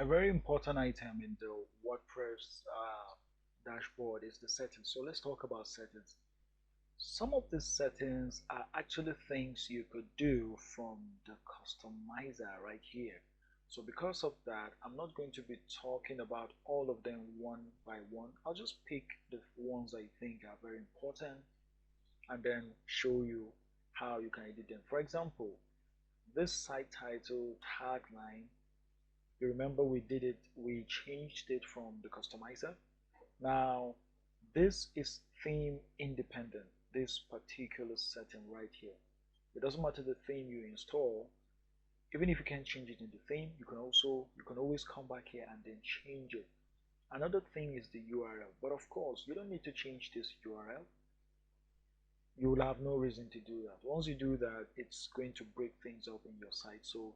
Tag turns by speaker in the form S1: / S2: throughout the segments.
S1: A very important item in the WordPress dashboard is the settings. So let's talk about settings. Some of the settings are actually things you could do from the customizer right here. So because of that, I'm not going to be talking about all of them one by one. I'll just pick the ones I think are very important and then show you how you can edit them. For example, this site title tagline, you remember we changed it from the customizer. Now this is theme independent, this particular setting right here. It doesn't matter the theme you install. Even if you can't change it in the theme, you can always come back here and then change it. Another thing is the URL, but of course you don't need to change this URL. You will have no reason to do that. Once you do that, it's going to break things up in your site. So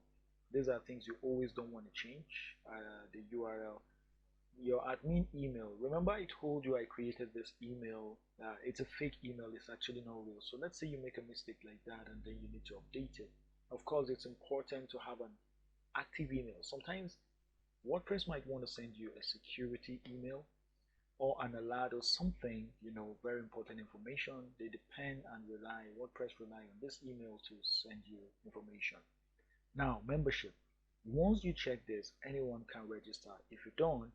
S1: these are things you always don't want to change. The URL, your admin email. Remember I told you I created this email. It's a fake email, it's actually not real. So let's say you make a mistake like that and then you need to update it. Of course, it's important to have an active email. Sometimes WordPress might want to send you a security email or an alert or something, very important information. They depend and WordPress rely on this email to send you information. Now, membership. Once you check this, anyone can register. If you don't,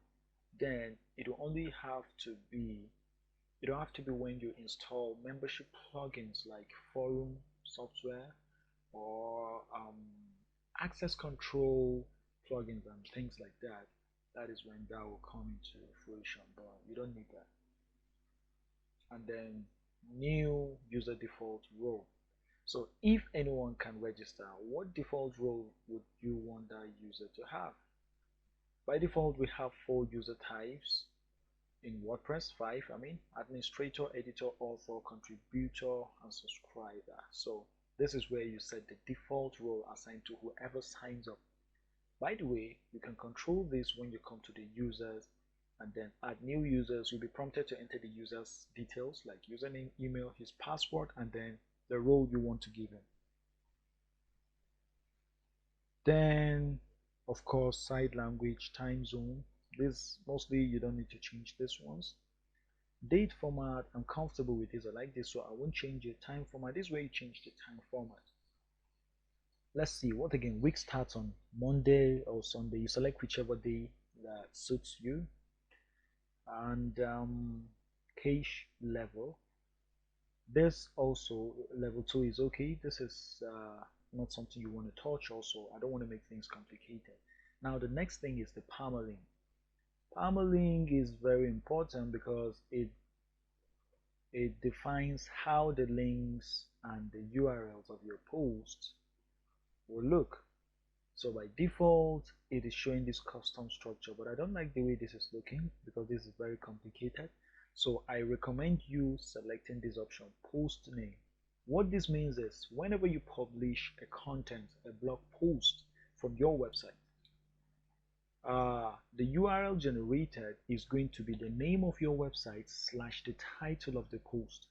S1: then it will only have to be, it don't have to be when you install membership plugins like forum software or access control plugins and things like that. That is when that will come into fruition, but you don't need that. And then new user default role. So if anyone can register, what default role would you want that user to have? By default, we have 4 user types in WordPress, 5 I mean, administrator, editor, author, contributor, and subscriber. So this is where you set the default role assigned to whoever signs up. By the way, you can control this when you come to the users and then add new users. You'll be prompted to enter the user's details like username, email, his password, and then the role you want to give him. Then of course site language, time zone. This mostly you don't need to change this ones. Date format, I'm comfortable with this, I like this, so I won't change it. Time format, this way you change the time format. Let's see what again. Week starts on Monday or Sunday. You select whichever day that suits you. And cache level, this also level 2 is okay. This is not something you want to touch. Also, I don't want to make things complicated. Now the next thing is the permalink. Permalink is very important because it defines how the links and the URLs of your posts will look. So by default it is showing this custom structure, but I don't like the way this is looking because this is very complicated. So I recommend you selecting this option, post name. What this means is whenever you publish a content, a blog post from your website, the URL generated is going to be the name of your website / the title of the post.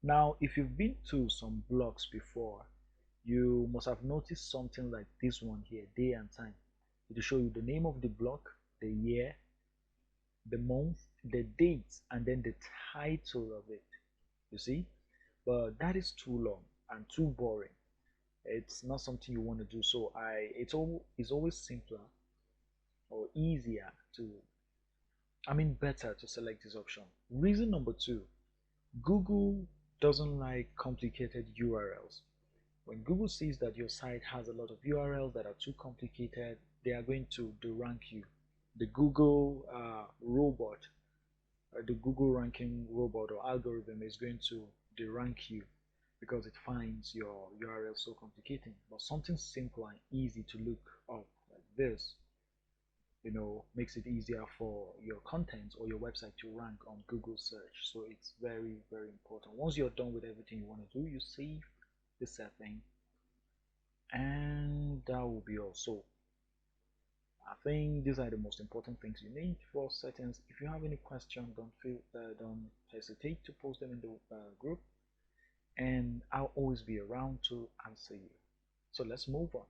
S1: Now if you've been to some blogs before, you must have noticed something like this one here, day and time. It will show you the name of the blog, the year, the month, the date, and then the title of it. You see, but that is too long and too boring. It's not something you want to do. So it's always simpler or easier to, better to select this option. Reason number 2, Google doesn't like complicated URLs. When Google sees that your site has a lot of URLs that are too complicated, they are going to derank you. The Google robot, the Google ranking robot or algorithm is going to derank you because it finds your URL so complicated. But something simple and easy to look up like this, makes it easier for your content or your website to rank on Google search. So it's very, very important. Once you're done with everything you want to do, you save the setting, and that will be all. So I think these are the most important things you need for settings. If you have any question, don't hesitate to post them in the group, and I'll always be around to answer you. So let's move on.